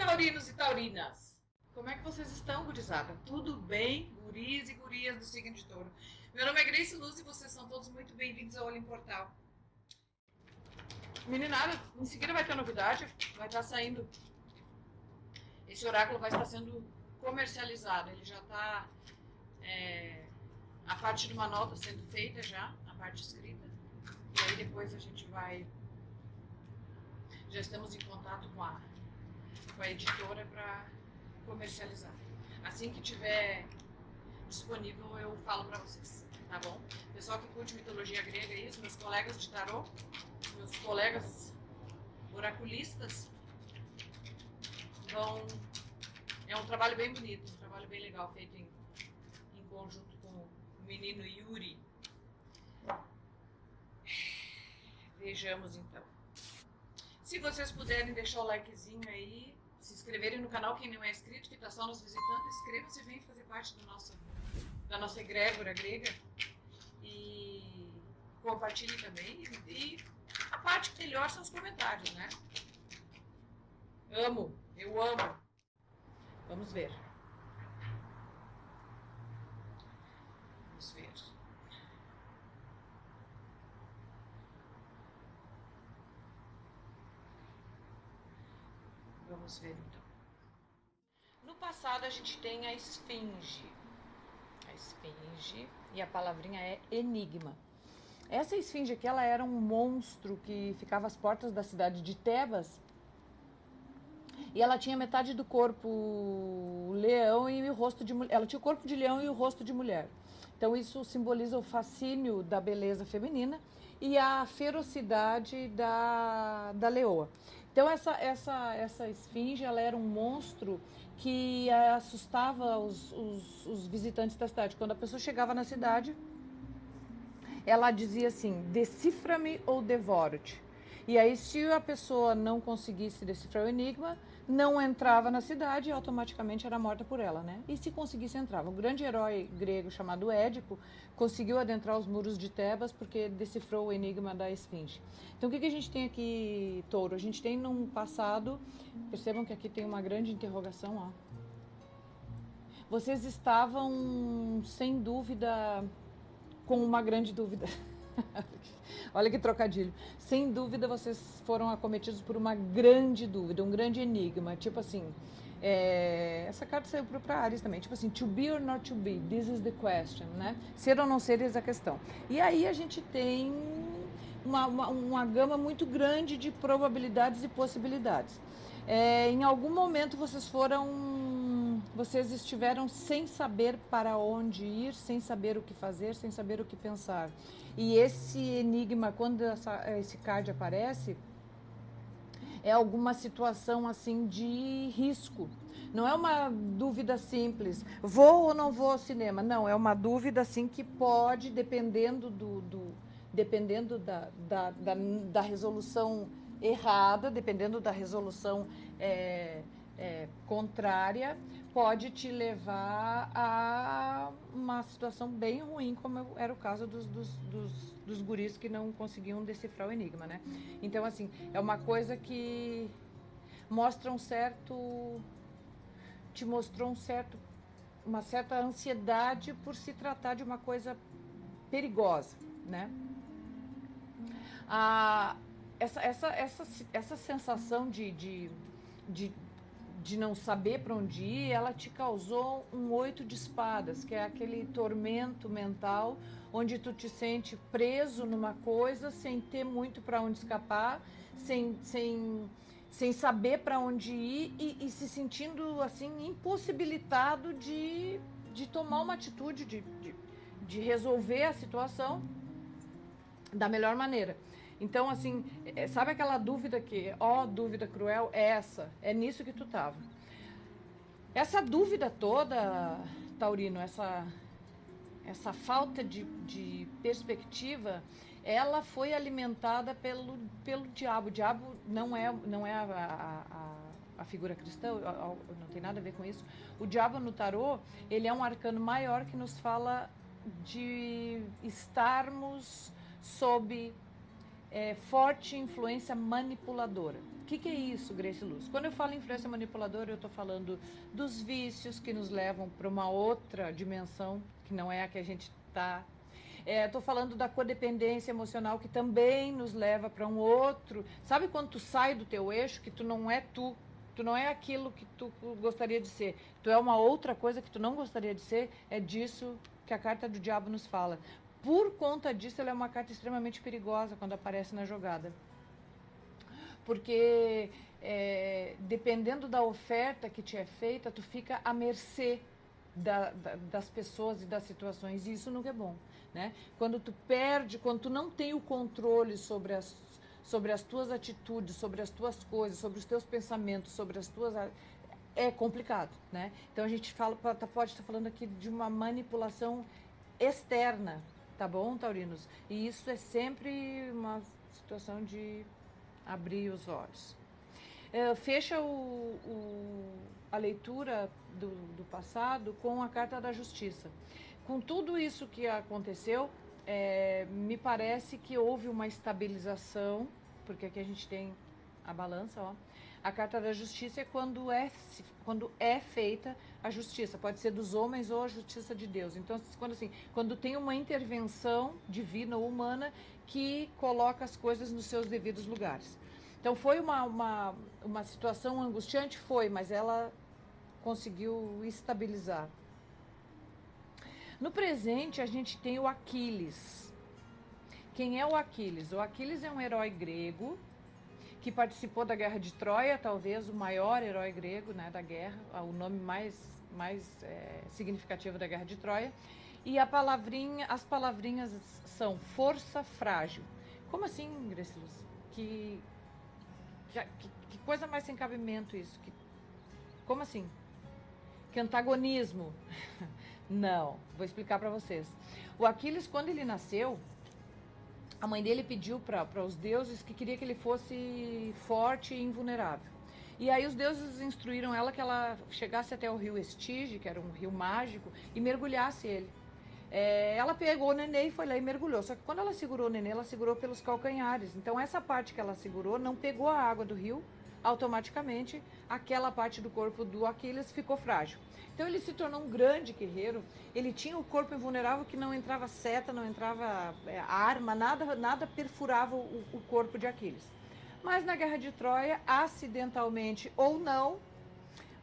taurinos e taurinas! Como é que vocês estão, gurizada? Tudo bem, guris e gurias do signo de touro? Meu nome é Grace Luz e vocês são todos muito bem-vindos ao Olho em Portal. Meninada, em seguida vai ter novidade, vai estar saindo. Esse oráculo vai estar sendo comercializado, ele já está... a parte de manual está sendo feita já, a parte escrita. E aí depois a gente vai... Já estamos em contato com a editora para comercializar. Assim que tiver disponível eu falo para vocês, tá bom? Pessoal que curte mitologia grega aí, os meus colegas de tarô, os meus colegas oraculistas, vão... É um trabalho bem bonito, um trabalho bem legal, feito em conjunto com o menino Yuri. Vejamos então. Se vocês puderem deixar o likezinho aí, se inscreverem no canal, quem não é inscrito, que está só nos visitando, inscreva-se e vem fazer parte da nossa egrégora grega. E compartilhe também. E a parte melhor são os comentários, né? Amo, eu amo. Vamos ver. Vamos ver. Vamos ver então. No passado a gente tem a esfinge. A esfinge, e a palavrinha é enigma. Essa esfinge aqui, ela era um monstro que ficava às portas da cidade de Tebas. E ela tinha metade do corpo leão e o rosto de mulher. Ela tinha o corpo de leão e o rosto de mulher. Então isso simboliza o fascínio da beleza feminina e a ferocidade da leoa. Então essa esfinge, ela era um monstro que assustava os visitantes da cidade. Quando a pessoa chegava na cidade, ela dizia assim: decifra-me ou devoro-te. E aí, se a pessoa não conseguisse decifrar o enigma, não entrava na cidade e automaticamente era morta por ela, né? E se conseguisse, entrava. O grande herói grego chamado Édipo conseguiu adentrar os muros de Tebas porque decifrou o enigma da esfinge. Então, o que a gente tem aqui, Touro? A gente tem num passado, percebam que aqui tem uma grande interrogação, ó. Vocês estavam, sem dúvida, com uma grande dúvida. Olha que trocadilho. Sem dúvida vocês foram acometidos por uma grande dúvida, um grande enigma. Tipo assim, essa carta saiu para Ares também. Tipo assim, to be or not to be, this is the question, né? Ser ou não ser, eis a questão. E aí a gente tem uma gama muito grande de probabilidades e possibilidades. Em algum momento vocês estiveram sem saber para onde ir, sem saber o que fazer, sem saber o que pensar. E esse enigma, quando esse card aparece, é alguma situação assim de risco. Não é uma dúvida simples, vou ou não vou ao cinema. Não, é uma dúvida assim que pode, dependendo da resolução errada, dependendo da resolução contrária, pode te levar a uma situação bem ruim, como era o caso dos guris que não conseguiam decifrar o enigma, né? Então, assim, é uma coisa que mostra te mostrou uma certa ansiedade por se tratar de uma coisa perigosa, né? Essa sensação de não saber para onde ir, ela te causou um 8 de espadas, que é aquele tormento mental, onde tu te sente preso numa coisa, sem ter muito para onde escapar, sem saber para onde ir e se sentindo assim impossibilitado de tomar uma atitude, de resolver a situação da melhor maneira. Então, assim, sabe aquela dúvida que, dúvida cruel, é nisso que tu tava. Essa dúvida toda, Taurino, essa falta de perspectiva, ela foi alimentada pelo diabo. O diabo não é a figura cristã, não tem nada a ver com isso. O diabo no tarô, ele é um arcano maior que nos fala de estarmos sob forte influência manipuladora. O que é isso, Grace Luz? Quando eu falo influência manipuladora, eu estou falando dos vícios que nos levam para uma outra dimensão, que não é a que a gente está. Estou falando da codependência emocional, que também nos leva para um outro. Sabe quando tu sai do teu eixo, que tu não é tu? Tu não é aquilo que tu gostaria de ser. Tu é uma outra coisa que tu não gostaria de ser. É disso que a carta do diabo nos fala. Por conta disso, ela é uma carta extremamente perigosa quando aparece na jogada. Porque dependendo da oferta que te é feita, tu fica à mercê das pessoas e das situações. E isso nunca é bom, né? Quando tu perde, quando tu não tem o controle sobre as tuas atitudes, sobre as tuas coisas, sobre os teus pensamentos, sobre as tuas... É complicado, né? Então a gente pode estar falando aqui de uma manipulação externa, tá bom, taurinos? E isso é sempre uma situação de abrir os olhos. Fecha a leitura do passado com a carta da justiça. Com tudo isso que aconteceu, me parece que houve uma estabilização, porque aqui a gente tem a balança, ó. A carta da justiça é quando é feita a justiça, pode ser dos homens ou a justiça de Deus. Então, quando tem uma intervenção divina ou humana que coloca as coisas nos seus devidos lugares. Então, foi uma situação angustiante? Foi, mas ela conseguiu estabilizar. No presente, a gente tem o Aquiles. Quem é o Aquiles? O Aquiles é um herói grego que participou da Guerra de Troia, talvez o maior herói grego, né, da guerra, o nome mais significativo da Guerra de Troia. E as palavrinhas são força frágil. Como assim, Grace Luz? Que coisa mais sem cabimento isso? Como assim? Que antagonismo? Não, vou explicar para vocês. O Aquiles, quando ele nasceu, a mãe dele pediu para os deuses que queria que ele fosse forte e invulnerável. E aí os deuses instruíram ela que ela chegasse até o rio Estige, que era um rio mágico, e mergulhasse ele. Ela pegou o nenê e foi lá e mergulhou. Só que quando ela segurou o nenê, ela segurou pelos calcanhares. Então essa parte que ela segurou não pegou a água do rio, automaticamente aquela parte do corpo do Aquiles ficou frágil. Então ele se tornou um grande guerreiro, ele tinha o corpo invulnerável que não entrava seta, não entrava arma, nada perfurava o corpo de Aquiles. Mas na Guerra de Troia, acidentalmente ou não,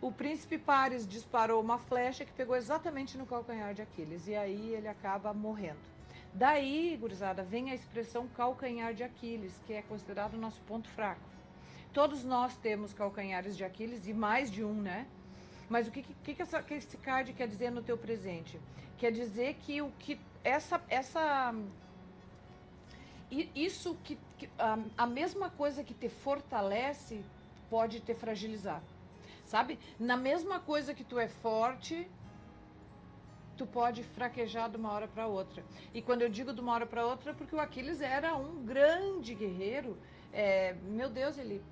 o príncipe Paris disparou uma flecha que pegou exatamente no calcanhar de Aquiles, e aí ele acaba morrendo. Daí, gurizada, vem a expressão calcanhar de Aquiles, que é considerado o nosso ponto fraco. Todos nós temos calcanhares de Aquiles, e mais de um, né? Mas o que esse card quer dizer no teu presente? Quer dizer que a mesma coisa que te fortalece pode te fragilizar, sabe? Na mesma coisa que tu é forte, tu pode fraquejar de uma hora para outra. E quando eu digo de uma hora para outra, é porque o Aquiles era um grande guerreiro. Meu Deus, ele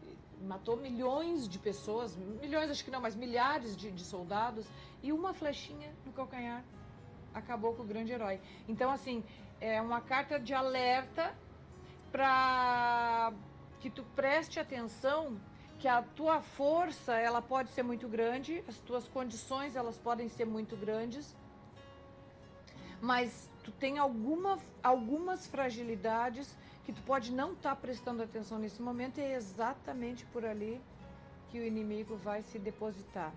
matou milhões de pessoas, milhões acho que não, mas milhares de soldados, e uma flechinha no calcanhar acabou com o grande herói. Então, assim, é uma carta de alerta para que tu preste atenção que a tua força, ela pode ser muito grande, as tuas condições, elas podem ser muito grandes, mas tu tem algumas fragilidades que tu pode não estar prestando atenção nesse momento, e é exatamente por ali que o inimigo vai se depositar.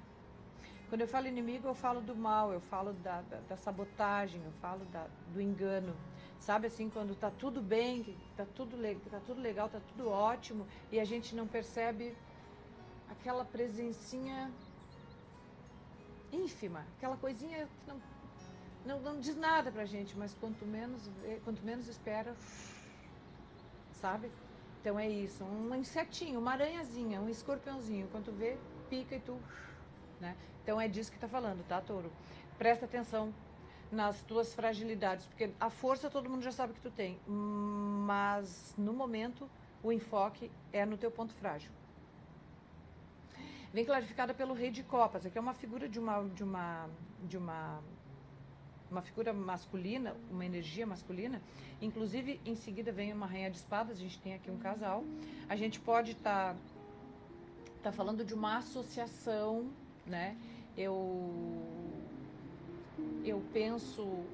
Quando eu falo inimigo, eu falo do mal, eu falo da sabotagem, eu falo do engano. Sabe assim, quando tá tudo bem, tá tudo legal, tá tudo ótimo, e a gente não percebe aquela presencinha ínfima, aquela coisinha que não diz nada pra gente, mas quanto menos espera, sabe? Então é isso, um insetinho, uma aranhazinha, um escorpiãozinho, quando vê, pica e tu, né? Então é disso que tá falando, tá, touro? Presta atenção nas tuas fragilidades, porque a força todo mundo já sabe que tu tem, mas no momento o enfoque é no teu ponto frágil. Vem clarificada pelo Rei de Copas, aqui é uma figura de uma uma figura masculina, uma energia masculina. Inclusive, em seguida vem uma rainha de espadas, a gente tem aqui um casal. A gente pode estar falando de uma associação, né? Eu penso,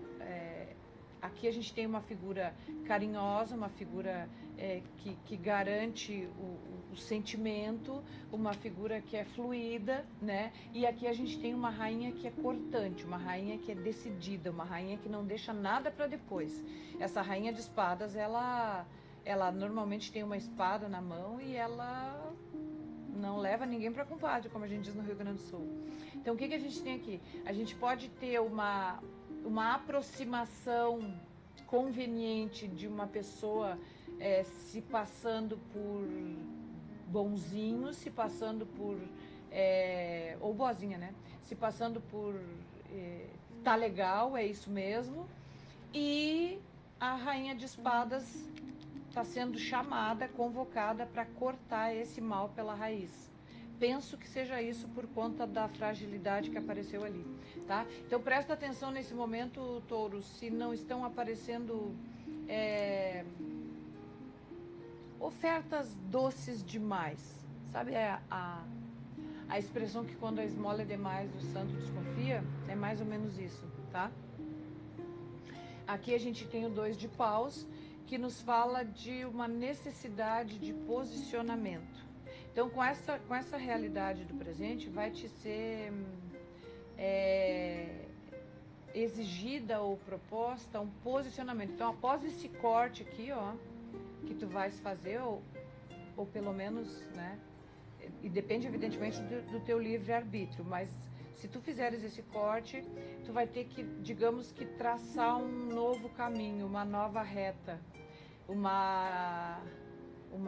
aqui a gente tem uma figura carinhosa, uma figura que garante o sentimento, uma figura que é fluida, né? E aqui a gente tem uma rainha que é cortante, uma rainha que é decidida, uma rainha que não deixa nada para depois. Essa rainha de espadas, ela normalmente tem uma espada na mão e ela não leva ninguém para compadre, como a gente diz no Rio Grande do Sul. Então, o que a gente tem aqui? A gente pode ter uma aproximação conveniente de uma pessoa se passando por bonzinho, se passando por... ou boazinha, né? Se passando por... tá legal, é isso mesmo. E a rainha de espadas está sendo chamada, convocada para cortar esse mal pela raiz. Penso que seja isso por conta da fragilidade que apareceu ali, tá? Então presta atenção nesse momento, Touro, se não estão aparecendo ofertas doces demais. Sabe a expressão que quando a esmola é demais o santo desconfia? É mais ou menos isso, tá? Aqui a gente tem o 2 de paus, que nos fala de uma necessidade de posicionamento. Então, com essa realidade do presente, vai te ser exigida ou proposta um posicionamento. Então, após esse corte aqui, ó, que tu vais fazer, ou pelo menos, né, e depende evidentemente do teu livre-arbítrio, mas se tu fizeres esse corte, tu vai ter que, digamos que, traçar um novo caminho, uma nova reta, uma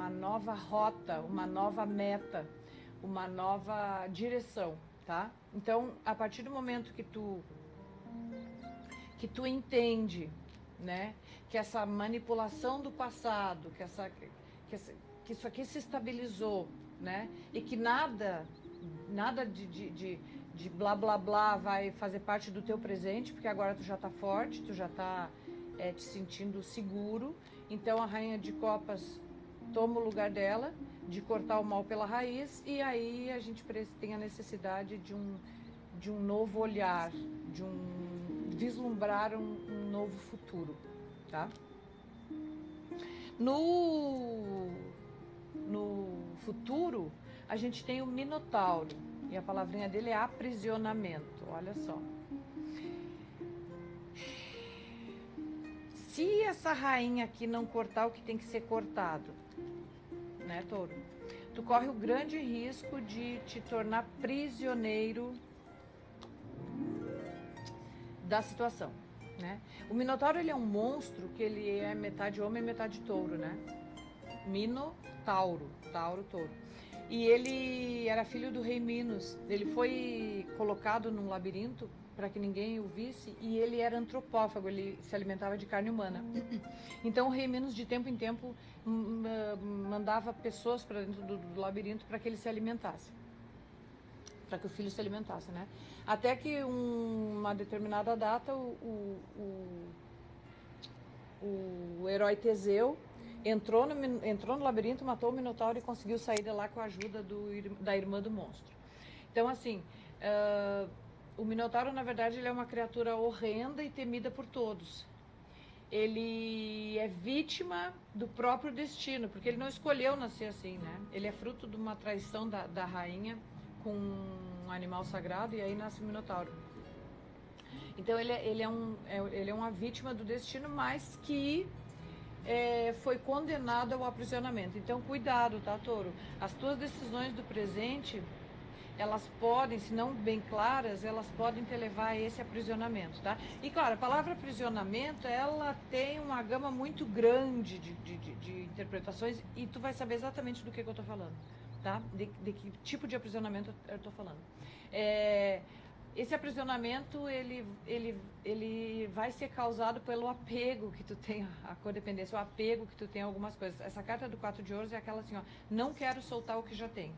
nova rota, uma nova meta, uma nova direção, tá? Então, a partir do momento que tu entende, né, que essa manipulação do passado, que isso aqui se estabilizou, né, e que nada de blá blá blá vai fazer parte do teu presente, porque agora tu já tá forte, tu já tá te sentindo seguro. Então a rainha de copas toma o lugar dela, de cortar o mal pela raiz, e aí a gente tem a necessidade de um novo olhar, de vislumbrar um novo futuro, tá? No futuro, a gente tem o Minotauro, e a palavrinha dele é aprisionamento, olha só. Se essa rainha aqui não cortar o que tem que ser cortado, né, Touro? Tu corre o grande risco de te tornar prisioneiro da situação, né? O Minotauro, ele é um monstro que ele é metade homem e metade touro, né? Minotauro, touro. E ele era filho do rei Minos. Ele foi colocado num labirinto para que ninguém o visse, e ele era antropófago, ele se alimentava de carne humana. Então o rei Minos, de tempo em tempo, mandava pessoas para dentro do labirinto para que ele se alimentasse, para que o filho se alimentasse, né? Até que uma determinada data o herói Teseu entrou no labirinto, matou o Minotauro e conseguiu sair de lá com a ajuda da irmã do monstro. Então, assim, o Minotauro, na verdade, ele é uma criatura horrenda e temida por todos. Ele é vítima do próprio destino, porque ele não escolheu nascer assim, né? Ele é fruto de uma traição da rainha com um animal sagrado, e aí nasce o Minotauro. Então ele é uma vítima do destino, mas que foi condenado ao aprisionamento. Então cuidado, tá, Touro? As tuas decisões do presente, elas podem, se não bem claras, elas podem te levar a esse aprisionamento, tá? E claro, a palavra aprisionamento, ela tem uma gama muito grande de interpretações, e tu vai saber exatamente do que eu tô falando, tá? De que tipo de aprisionamento eu tô falando. Esse aprisionamento, ele vai ser causado pelo apego que tu tem, a codependência, o apego que tu tem a algumas coisas. Essa carta do 4 de ouros é aquela assim, ó, não quero soltar o que já tenho.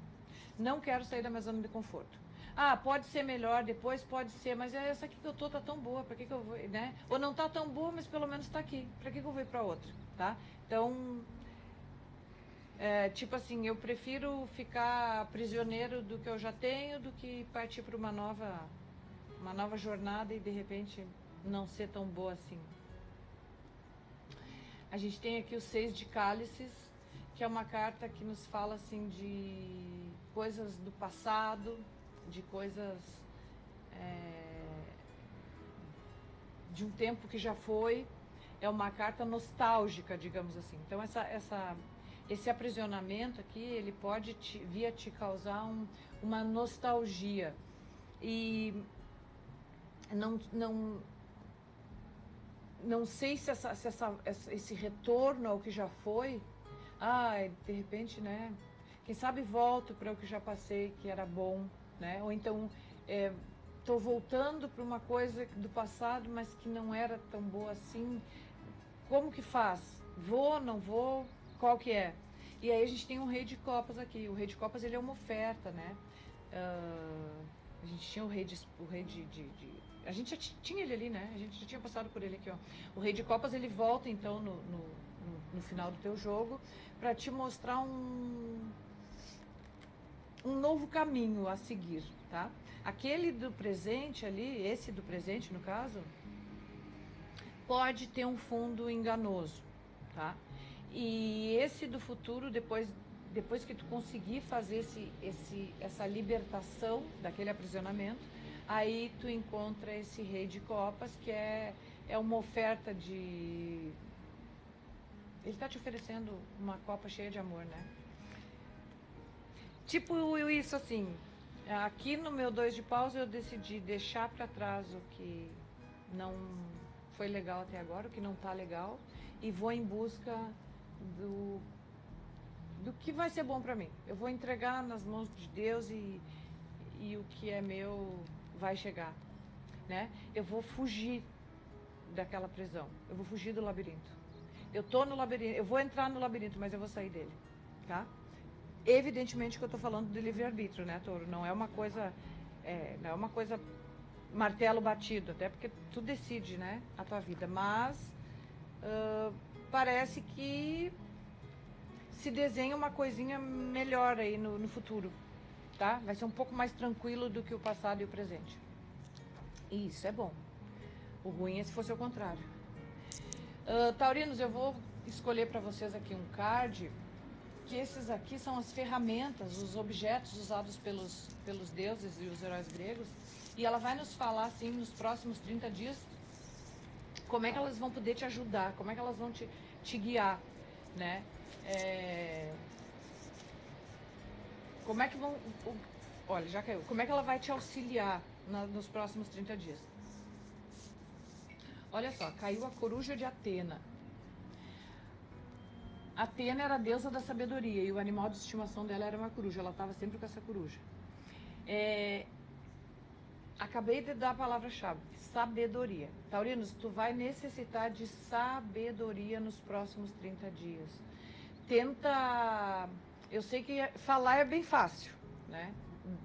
Não quero sair da minha zona de conforto. Ah, pode ser melhor, depois pode ser, mas essa aqui que eu tô tá tão boa, pra que que eu vou, né? Ou não tá tão boa, mas pelo menos tá aqui, pra que que eu vou ir pra outra, tá? Então, tipo assim, eu prefiro ficar prisioneiro do que eu já tenho do que partir para uma nova jornada e de repente não ser tão boa assim. A gente tem aqui o 6 de cálices, que é uma carta que nos fala assim de coisas do passado, de coisas de um tempo que já foi. É uma carta nostálgica, digamos assim. Então esse aprisionamento aqui, ele pode vir a te causar uma nostalgia. E não sei se esse retorno ao que já foi, de repente, né? Quem sabe volto para o que já passei, que era bom, né? Ou então estou voltando para uma coisa do passado, mas que não era tão boa assim. Como que faz? Vou, não vou? Qual que é? E aí a gente tem um rei de copas aqui. O rei de copas, ele é uma oferta, né? A gente tinha a gente já tinha ele ali, né? A gente já tinha passado por ele aqui, ó. O rei de copas, ele volta então no final do teu jogo para te mostrar um novo caminho a seguir, tá? Aquele do presente ali, esse do presente no caso, pode ter um fundo enganoso, tá? E esse do futuro, depois que tu conseguir fazer essa libertação daquele aprisionamento, aí tu encontra esse rei de copas, que é uma oferta de... Ele está te oferecendo uma copa cheia de amor, né? Tipo isso assim, aqui no meu 2 de paus eu decidi deixar para trás o que não foi legal até agora, o que não tá legal, e vou em busca do que vai ser bom para mim. Eu vou entregar nas mãos de Deus e o que é meu vai chegar, né? Eu vou fugir daquela prisão, eu vou fugir do labirinto. Eu tô no labirinto, eu vou entrar no labirinto, mas eu vou sair dele, tá? Evidentemente que eu tô falando de livre-arbítrio, né, Touro? Não é uma coisa, não é uma coisa martelo batido, até porque tu decide, né, a tua vida, mas parece que se desenha uma coisinha melhor aí no futuro, tá? Vai ser um pouco mais tranquilo do que o passado e o presente. E isso é bom. O ruim é se fosse o contrário. Taurinos, eu vou escolher para vocês aqui um card, que esses aqui são as ferramentas, os objetos usados pelos deuses e os heróis gregos, e ela vai nos falar, assim, nos próximos 30 dias, como é que elas vão poder te ajudar, como é que elas vão te guiar, né? Como é que vão... Olha, já caiu. Como é que ela vai te auxiliar nos próximos 30 dias? Olha só, caiu a coruja de Atena. Atena era a deusa da sabedoria e o animal de estimação dela era uma coruja. Ela estava sempre com essa coruja. Acabei de dar a palavra-chave, sabedoria. Taurinos, tu vai necessitar de sabedoria nos próximos 30 dias. Tenta... Eu sei que falar é bem fácil, né?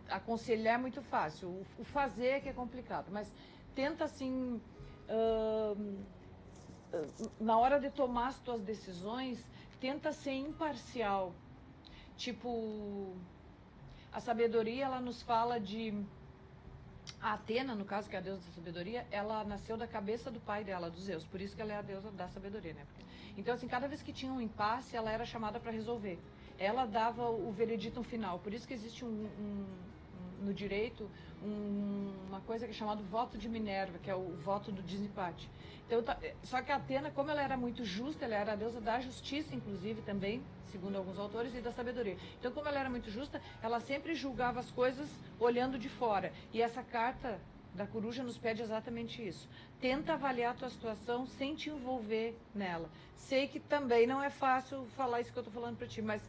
Aconselhar é muito fácil. O fazer é que é complicado. Mas tenta, assim... na hora de tomar as tuas decisões, tenta ser imparcial. Tipo... A sabedoria, ela nos fala de... A Atena, no caso, que é a deusa da sabedoria, ela nasceu da cabeça do pai dela, dos Zeus. Por isso que ela é a deusa da sabedoria, né? Então, assim, cada vez que tinha um impasse, ela era chamada para resolver. Ela dava o veredito final. Por isso que existe no direito uma coisa que é chamada voto de Minerva, que é o voto do desempate. Então, só que a Atena, como ela era muito justa, ela era a deusa da justiça, inclusive, também, segundo alguns autores, e da sabedoria. Então, como ela era muito justa, ela sempre julgava as coisas olhando de fora. E essa carta da coruja nos pede exatamente isso. Tenta avaliar a tua situação sem te envolver nela. Sei que também não é fácil falar isso que eu tô falando pra ti, mas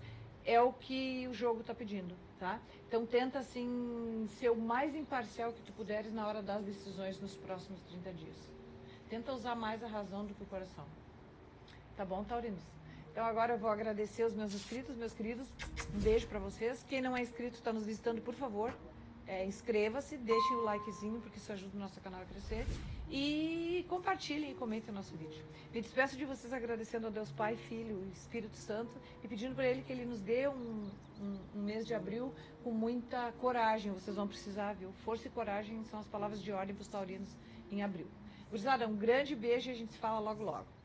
é o que o jogo tá pedindo, tá? Então tenta, assim, ser o mais imparcial que tu puderes na hora das decisões nos próximos 30 dias. Tenta usar mais a razão do que o coração. Tá bom, Taurinos? Então agora eu vou agradecer os meus inscritos, meus queridos. Um beijo pra vocês. Quem não é inscrito, tá nos visitando, por favor. inscreva-se, deixem o likezinho, porque isso ajuda o nosso canal a crescer. E compartilhem e comentem o nosso vídeo. Me despeço de vocês agradecendo a Deus Pai, Filho e Espírito Santo e pedindo para Ele que Ele nos dê um mês de abril com muita coragem. Vocês vão precisar, viu? Força e coragem são as palavras de ordem para os taurinos em abril. Gurizada, um grande beijo e a gente se fala logo logo.